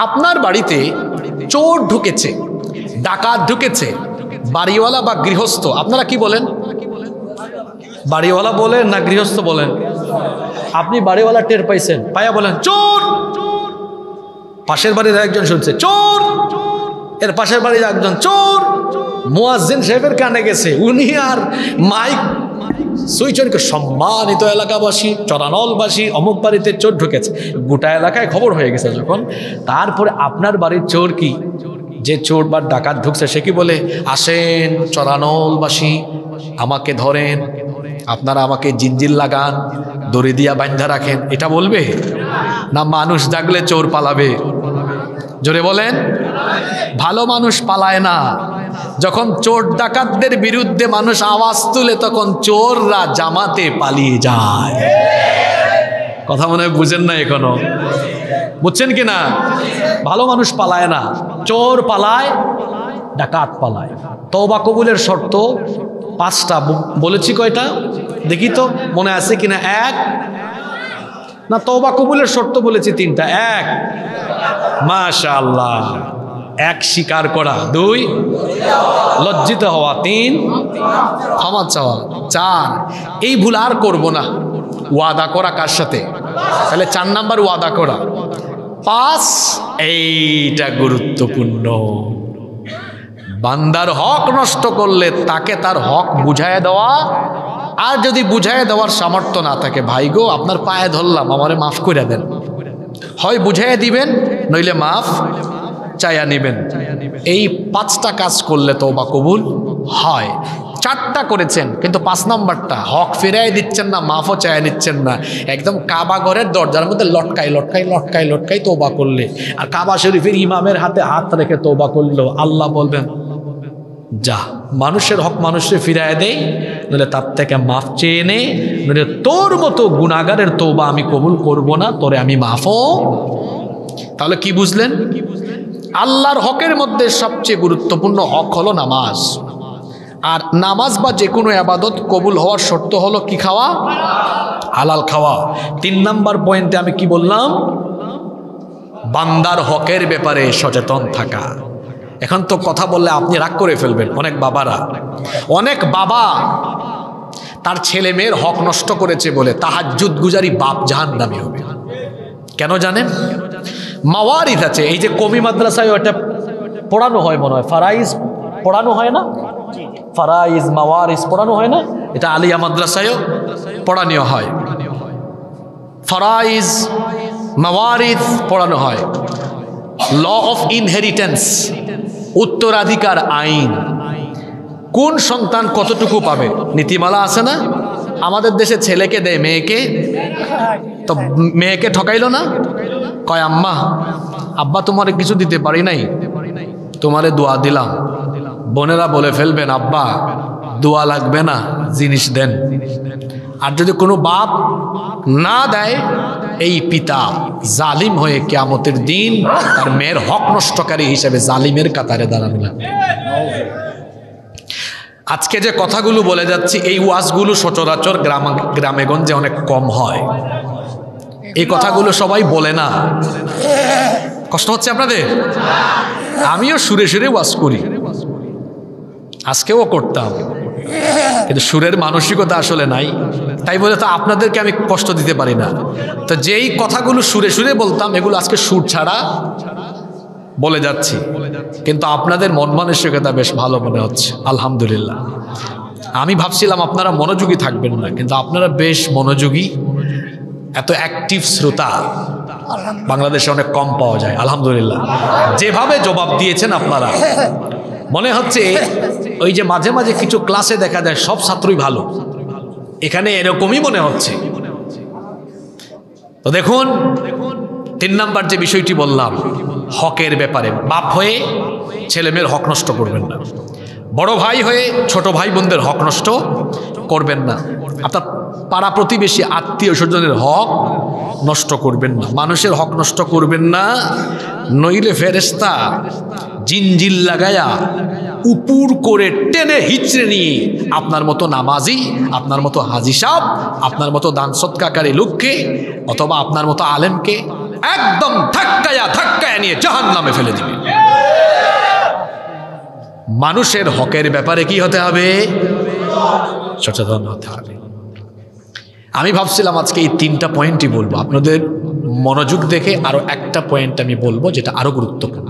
Speaker 1: আপনার বাড়িতে চোর ঢুকেছে, ডাকাত ঢুকেছে, বাড়িওয়ালা বা গৃহস্থ, আপনারা কি বলেন? বাড়িওয়ালা বলেন না গৃহস্থ বলেন? আপনি বাড়িওয়ালা টের পাইছেন, পাইয়া বলেন চোর। পাশের বাড়ির একজন শুনছে চোর, এর পাশের বাড়ির একজন চোর, মুয়াজ্জিন সাহেবের কানে গেছে, উনি আর মাইক সুইচনকে, সম্মানিত এলাকাবাসী, চরানলবাসী, অমুক বাড়িতে চোর ঢুকেছে, গোটা এলাকায় খবর হয়ে গেছে যখন, তারপরে আপনার বাড়ির চোর কি, যে চোর বা ডাকাত ঢুকছে সে কি বলে? আসেন চরানলবাসী, আমাকে ধরেন, আপনারা আমাকে জিঞ্জির লাগান, দড়ি দিয়া বাঁধা রাখেন, এটা বলবে? না মানুষ ডাকলে চোর পালাবে? জোরে বলেন। ভালো মানুষ পালায় না। যখন চোর ডাকাতদের বিরুদ্ধে মানুষ আওয়াজ তুলে, তখন চোররা জামাতে পালিয়ে যায়। কথা মনে হয় বুঝেন না এখনো? বুঝছেন কিনা? ভালো মানুষ পালায় না, চোর পালায়, ডাকাত পালায়। তওবা কবুলের শর্ত 5টা বলেছি, কয়টা দেখি তো মনে আছে কিনা? 1 না, তওবা কবুলের শর্ত বলেছি 3টা। 1, মাশাআল্লাহ, 1 স্বীকার করা। 2, লজ্জিত হওয়া। 3, ক্ষমা চাওয়া। 4, এই ভুল আর করব না, ওয়াদা করা। কার সাথে? তাহলে 4 নাম্বার ওয়াদা করা। 5, এইটা গুরুত্বপূর্ণ, বান্দার হক নষ্ট করলে তাকে তার হক বুঝায় দেওয়া। আর যদি বুঝায় দেওয়ার সামর্থ্য না থাকে, ভাই গো আপনার পায়ে ধরলাম, আমারে মাফ করে দেন, হয় বুঝাইয়া দিবেন, নইলে মাফ চাইয়া নিবেন। এই 5টা কাজ করলে তওবা কবুল হয়। 4টা করেছেন, কিন্তু 5 নাম্বারটা হক ফেরাই দিচ্ছেন না, মাফও চাইয়া নিচ্ছেন না, একদম কাবা ঘরের দরজার মধ্যে লটকাই লটকাই লটকাই লটকাই তওবা করলে, আর কাবা শরীফের ইমামের হাতে হাত রেখে তওবা করলো, আল্লাহ বলবেন যা, মানুষের হক মানুষের ফিরায় দেয়, নইলে তার থেকে মাফ চেয়ে নে, নইলে তোর মতো গুনাহগারের তওবা আমি কবুল করব না, তোরে আমি মাফও। তাহলে কি বুঝলেন? আল্লাহর হকের মধ্যে সবচেয়ে গুরুত্বপূর্ণ হক হলো নামাজ। আর নামাজ বা যে কোনো ইবাদত কবুল হওয়ার শর্ত হলো কি? খাওয়া, হালাল খাওয়া। 3 নাম্বার পয়েন্টে আমি কি বললাম? বান্দার হকের ব্যাপারে সচেতন থাকা। এখন তো কথা বললে আপনি রাগ করে ফেলবেন। অনেক বাবা তার ছেলে মেয়ের হক নষ্ট করেছে বলে তাহাজ্জুদ গুজারি বাপ জাহান্নামী হবে। কেন জানেন? মাওয়ারিদ আছে। এই যে কমি মাদ্রাসায় ওটা পড়ানো হয় মনে হয়, ফারাইজ পড়ানো হয় না, ফারাইজ মাওয়ারিজ পড়ানো হয় না, এটা আলিয়া মাদ্রাসায়ও পড়ানো হয়। ফারাইজ মাওয়ারিদ পড়ানো হয়। ল অফ ইনহেরিটেন্স, উত্তরাধিকার আইন, কোন সন্তান কতটুকু পাবে, নীতিমালা আছে না? আমাদের দেশে ছেলেকে দেয় মেয়েকে, তো মেয়েকে ঠকাইলো না, কয় আম্মা আব্বা তোমারে কিছু দিতে পারি নাই, তোমারে দোয়া দিলাম। বোনেরা বলে ফেলবেন আব্বা দোয়া লাগবে না, জিনিস দেন। আর যদি কোনো বাপ না দেয়, এই পিতা জালিম হয়ে কিয়ামতের দিন তার মেয়ের হক নষ্টকারী হিসেবে জালিমের কাতারে দাঁড়ানো লাগবে। আজকে যে কথাগুলো বলে যাচ্ছি, এই ওয়াজগুলো সচরাচর গ্রামে গঞ্জে অনেক কম হয়। এই কথাগুলো সবাই বলে না। কষ্ট হচ্ছে আপনাদের? আমিও সুরে সুরে ওয়াজ করি, আজকেও করতাম, কিন্তু সুরের মানসিকতা আসলে নাই, তাই বলে তো আপনাদেরকে আমি কষ্ট দিতে পারি না। তো যেই কথাগুলো সুরে সুরে বলতাম, এগুলো আজকে সুর ছাড়া বলে যাচ্ছি, কিন্তু আপনাদের মন মানসিকতা বেশ ভালো মনে হচ্ছে, আলহামদুলিল্লাহ। আমি ভাবছিলাম আপনারা মনোযোগী থাকবেন না, কিন্তু আপনারা বেশ মনোযোগী। এত অ্যাক্টিভ শ্রোতা বাংলাদেশে অনেক কম পাওয়া যায়, আলহামদুলিল্লাহ। যেভাবে জবাব দিয়েছেন আপনারা, মনে হচ্ছে ওই যে মাঝে মাঝে কিছু ক্লাসে দেখা যায় সব ছাত্রই ভালো, এখানে এরকমই মনে হচ্ছে। তো দেখুন, 3 নাম্বার যে বিষয়টি বললাম হকের ব্যাপারে, বাপ হয়ে ছেলে মেয়ের হক নষ্ট করবেন না, বড় ভাই হয়ে ছোট ভাই বোনদের হক নষ্ট করবেন না, আপনার পাড়া প্রতিবেশী আত্মীয় স্বজনের হক নষ্ট করবেন না, মানুষের হক নষ্ট করবেন না, নইলে ফেরেশতা জিনজিল লাগায়া উপুর করে টেনে হিচড়ে নিয়ে আপনার মতো নামাজি, আপনার মতো হাজি সাহেব, আপনার মতো দান সৎকারী লোককে অথবা আপনার মতো আলেমকে একদম ধাক্কায়া নিয়ে জাহান্নামে ফেলে দিবে। মানুষের হকের ব্যাপারে কি হতে হবে? সচেতন হতে হবে। আমি ভাবছিলাম আজকে এই 3টা পয়েন্টই বলবো, আপনাদের মনোযোগ দেখে আরো একটা পয়েন্ট আমি বলবো যেটা আরো গুরুত্বপূর্ণ।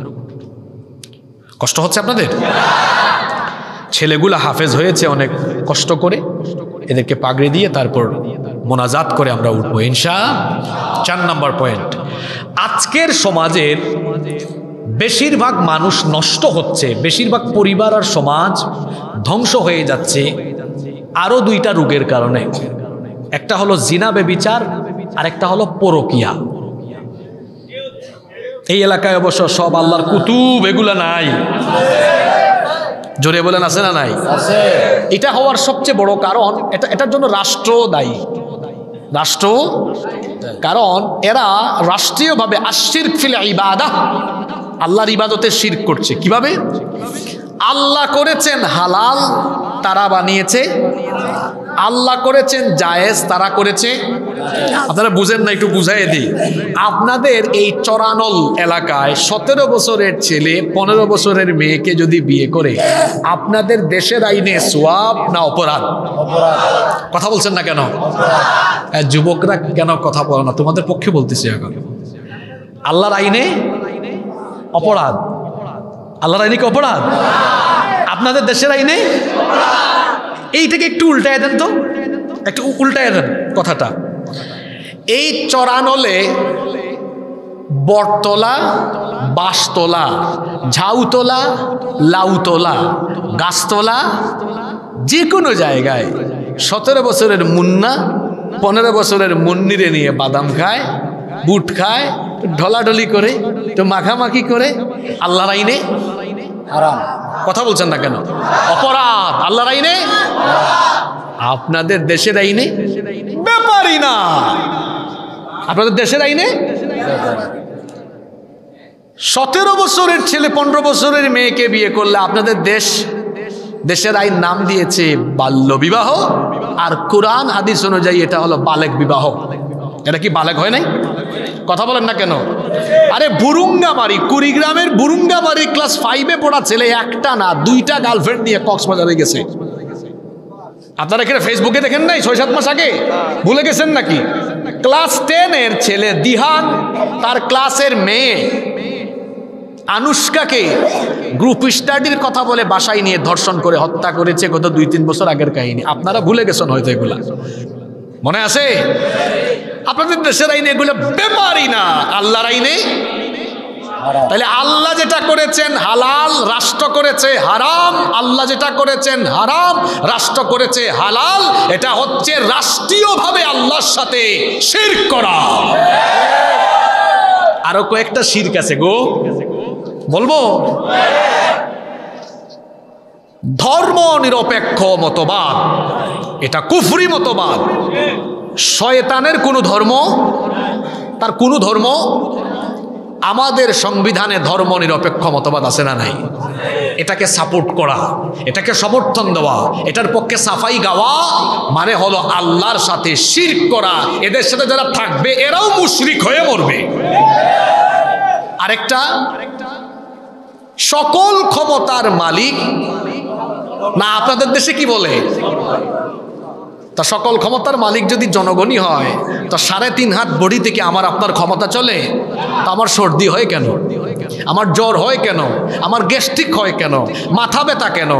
Speaker 1: কষ্ট হচ্ছে আপনাদের? ছেলেগুলা হাফেজ হয়েছে অনেক কষ্ট করে, এদেরকে পাগড়ি দিয়ে তারপর মোনাজাত করে আমরা উঠবো ইনশাআল্লাহ। 4 নাম্বার পয়েন্ট, আজকের সমাজের বেশিরভাগ মানুষ নষ্ট হচ্ছে, বেশিরভাগ পরিবার আর সমাজ ধ্বংস হয়ে যাচ্ছে আরো 2টা রোগের কারণে। একটা হলো জিনা বেবিচার, আর একটা হলো পরকিয়া। এই এলাকায় অবশ্য সব আল্লাহর কুতুব এগুলা নাই, জোরে বলেন আছে না নাই? এটা হওয়ার সবচেয়ে বড় কারণ, এটার জন্য রাষ্ট্র দায়ী, রাষ্ট্র, কারণ এরা রাষ্ট্রীয়ভাবে আশিরক ফিল ইবাদাহ, আল্লাহর ইবাদতে শিরক করছে। কিভাবে? আল্লাহ করেছেন হালাল, তারা বানিয়েছে, আল্লাহ করেছেন জায়েজ, তারা করেছে। আপনারা বুঝেন না, একটু বুঝাই দিই। আপনাদের এই চরানল এলাকায় 17 বছরের ছেলে 15 বছরের মেয়েকে যদি বিয়ে করে, আপনাদের দেশের আইনে সওয়াব না অপরাধ? কথা বলছেন না কেন? যুবকরা কেন কথা বলো না? তোমাদের পক্ষে বলতেছি এখন। আল্লাহর আইনে অপরাধ, আল্লাহর আইনে কি অপরাধ? আপনাদের দেশের আইনে? এইটাকে একটু উল্টায় দেন তো, একটু উল্টায় দেন কথাটা। এই চরানলে বটতলা, বাঁশতলা, ঝাউতলা, লাউতলা, গাছতলা, যে কোনো জায়গায় 17 বছরের মুন্না 15 বছরের মুন্নিরে নিয়ে বাদাম খায়, বুট খায়, ঢলাঢলি করে, তো মাখামাখি করে, আল্লাহর আইনে হারাম। কথা বলছেন না কেন? অপরাধ আল্লাহর আইনে। আপনাদের দেশের আইনে ব্যাপারই না, আপনাদের দেশের আইনে 17 বছরের ছেলে 15 বছরের মেয়েকে বিয়ে করলে আপনাদের দেশের আইন নাম দিয়েছে বাল্য বিবাহ, আর কোরআন হাদিস অনুযায়ী এটা হলো বালেগ বিবাহ। এটা কি বালেগ হয় নাই? কথা বলেন না কেন?
Speaker 2: আরে বুরুঙ্গামারি, কুড়িগ্রামের বুরুঙ্গামারি ক্লাস 5-এ পড়া ছেলে একটা না 2টা গার্লফ্রেন্ড নিয়ে কক্সবাজারে গেছে। আপনারা এখানে ফেসবুকে দেখেন নাই 6-7 মাস আগে? ভুলে গেছেন নাকি? ক্লাস 10-এর ছেলে দিহান তার ক্লাসের মেয়ে আনুষ্কাকে গ্রুপ স্টাডির কথা বলে বাসায় নিয়ে ধর্ষণ করে হত্যা করেছে গত 2-3 বছর আগের কাহিনী। আপনারা ভুলে গেছেন হয়তো, এগুলা মনে আছে? আপনাদের দেশের আইনে এগুলো ব্যাপারই না, আল্লাহর আইনে। তাহলে আল্লাহ যেটা করেছেন হালাল, রাষ্ট্র করেছে হারাম। আল্লাহ যেটা করেছেন হারাম, রাষ্ট্র করেছে হালাল। এটা হচ্ছে রাষ্ট্রীয়ভাবে আল্লাহর সাথে শিরক করা। আরো কয়েকটা শিরক আছে গো, বলবো? ধর্ম নিরপেক্ষ মতবাদ, এটা কুফরি মতবাদ। শয়তানের কোনো ধর্ম, তার কোনো ধর্ম। আমাদের সংবিধানে ধর্ম নিরপেক্ষ মতবাদ আছে না নাই? এটাকে সাপোর্ট করা, এটাকে সমর্থন দেওয়া, এটার পক্ষে সাফাই গাওয়া মানে হলো আল্লাহর সাথে শিরক করা। এদের সাথে যারা থাকবে এরাও মুশরিক হয়ে মরবে। আরেকটা, সকল ক্ষমতার মালিক না, আপনাদের দেশে কি বলে? তা সকল ক্ষমতার মালিক যদি জনগণই হয়, তো 3.5 হাত বডি থেকে আমার আপনার ক্ষমতা চলে? তা আমার সর্দি হয় কেন? আমার জ্বর হয় কেন? আমার গ্যাস্ট্রিক হয় কেন? মাথা ব্যথা কেন?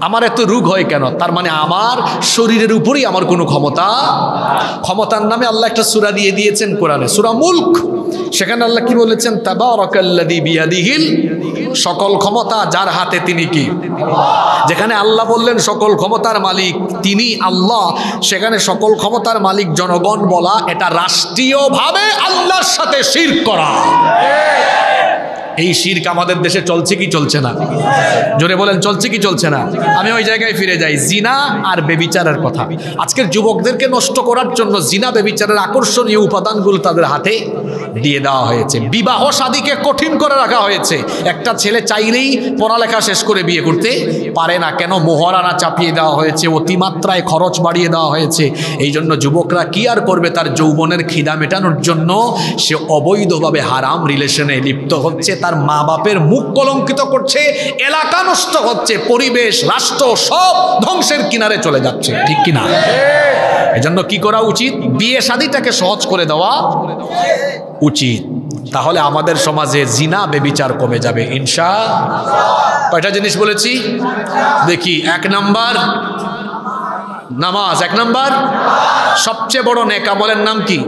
Speaker 2: আমার এত রোগ হয় কেন? তার মানে আমার শরীরের উপরই আমার কোনো ক্ষমতা। ক্ষমতার নামে আল্লাহ একটা সূরা দিয়ে দিয়েছেন কোরআনে, সূরা মুলক। সেখানে আল্লাহ কি বলেছেন? তাবারাকাল্লাযী বিয়াদিহিল, সকল ক্ষমতা যার হাতে তিনি কি? যেখানে আল্লাহ বললেন সকল ক্ষমতার মালিক তিনি আল্লাহ, সেখানে সকল ক্ষমতার মালিক জনগণ বলা এটা রাষ্ট্রীয়ভাবে আল্লাহর সাথে শিরক করা। এই শিরক আমাদের দেশে চলছে কি চলছে না? জোরে বলেন, চলছে কি চলছে না? আমি ওই জায়গায় ফিরে যাই, জিনা আর বেবিচারের কথা। আজকের যুবকদেরকে নষ্ট করার জন্য জিনা বেবিচারের আকর্ষণীয় উপাদানগুলো তাদের হাতে দিয়ে দেওয়া হয়েছে। বিবাহ শাদীকে কঠিন করে রাখা হয়েছে। একটা ছেলে চাইলেই পড়ালেখা শেষ করে বিয়ে করতে পারে না। কেন? মোহরানা চাপিয়ে দেওয়া হয়েছে, অতিমাত্রায় খরচ বাড়িয়ে দেওয়া হয়েছে। এই জন্য যুবকরা কি আর করবে? তার যৌবনের খিদা মেটানোর জন্য সে অবৈধভাবে হারাম রিলেশনে লিপ্ত হচ্ছে, তার মা বাপের মুখ কলঙ্কিত করছে, এলাকা নষ্ট হচ্ছে, পরিবেশ রাষ্ট্র সব ধ্বংসের কিনারে চলে যাচ্ছে, ঠিক কিনা? এজন্য কি করা উচিত? বিয়ে শাদীটাকে সহজ করে দেওয়া উচিত। তাহলে আমাদের সমাজে জিনা বেবিচার কমে যাবে ইনশাআল্লাহ। কয়টা জিনিস বলেছি দেখি? 1 নাম্বার নামাজ। 1 নাম্বার সবচেয়ে বড় নেক আমলের নাম কি?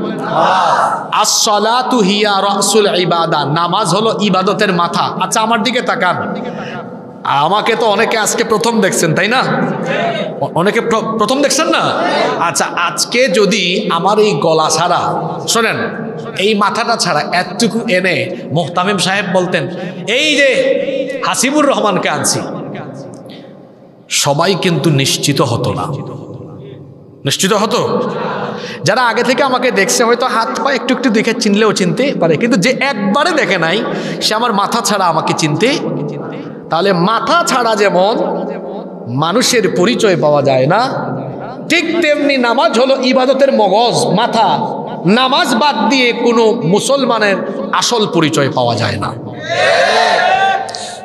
Speaker 2: আস-সালাতু হিয়া রাসুল ইবাদা। নামাজ হলো ইবাদতের মাথা। আচ্ছা আমার দিকে তাকান, আমাকে তো অনেকে আজকে প্রথম দেখছেন, তাই না? অনেকে প্রথম দেখছেন না? আচ্ছা, আজকে যদি আমার এই গলা ছাড়া, শোনেন, এই মাথাটা ছাড়া এতটুকু এনে মুহতামিম সাহেব বলতেন এই যে হাসিবুর রহমানকে আনছি, সবাই কিন্তু নিশ্চিত হতো না। নিশ্চিত হতো? যারা আগে থেকে আমাকে দেখছে হয়তো হাত পা একটু একটু দেখে চিনলেও চিনতে পারে, কিন্তু যে একবারে দেখে নাই সে আমার মাথা ছাড়া আমাকে চিনতে। তাহলে মাথা ছাড়া যেমন মানুষের পরিচয় পাওয়া যায় না, ঠিক তেমনি নামাজ হলো ইবাদতের মগজ, মাথা। নামাজ বাদ দিয়ে কোনো মুসলমানের আসল পরিচয় পাওয়া যায় না।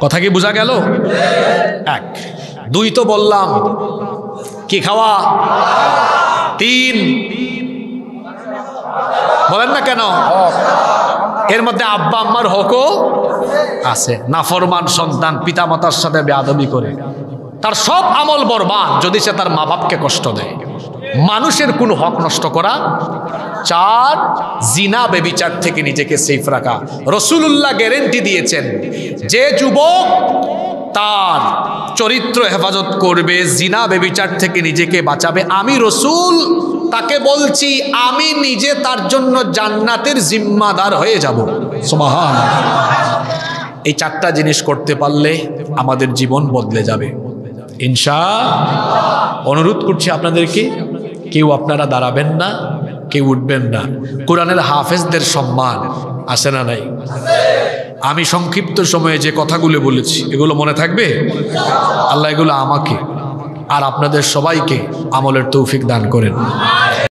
Speaker 2: কথা কি বোঝা গেল? 1 2 তো বললাম, কি খাওয়া? 3 বলেন না কেন? এর মধ্যে আব্বা আম্মার হকও আছে। নাফরমান সন্তান পিতামাতার সাথে বেয়াদবি করে তার সব আমল বরবাদ যদি সে তার মা বাপকে কষ্ট দেয়। মানুষের কোনো হক নষ্ট করা। 4 জিনা বেবিচার থেকে নিজেকে সেফ রাখা। রাসূলুল্লাহ গ্যারান্টি দিয়েছেন যে যুবক তার চরিত্র হেফাজত করবে, জিনা বেবিচার থেকে নিজেকে বাঁচাবে, আমি রাসূল তাকে বলছি আমি নিজে তার জন্য জান্নাতের জিম্মাদার হয়ে যাব। সুবহানাল্লাহ। এই 4টা জিনিস করতে পারলে আমাদের জীবন বদলে যাবে ইনশাআল্লাহ। অনুরোধ করছি আপনাদেরকে, কেউ আপনারা দাঁড়াবেন না, কেউ উঠবেন না। কোরআনের হাফেজদের সম্মান আছে না নাই? আমি সংক্ষিপ্ত সময়ে যে কথাগুলো বলেছি এগুলো মনে থাকবে? আল্লাহ এগুলো আমাকে আর আপনাদের সবাইকে আমলের তৌফিক দান করেন।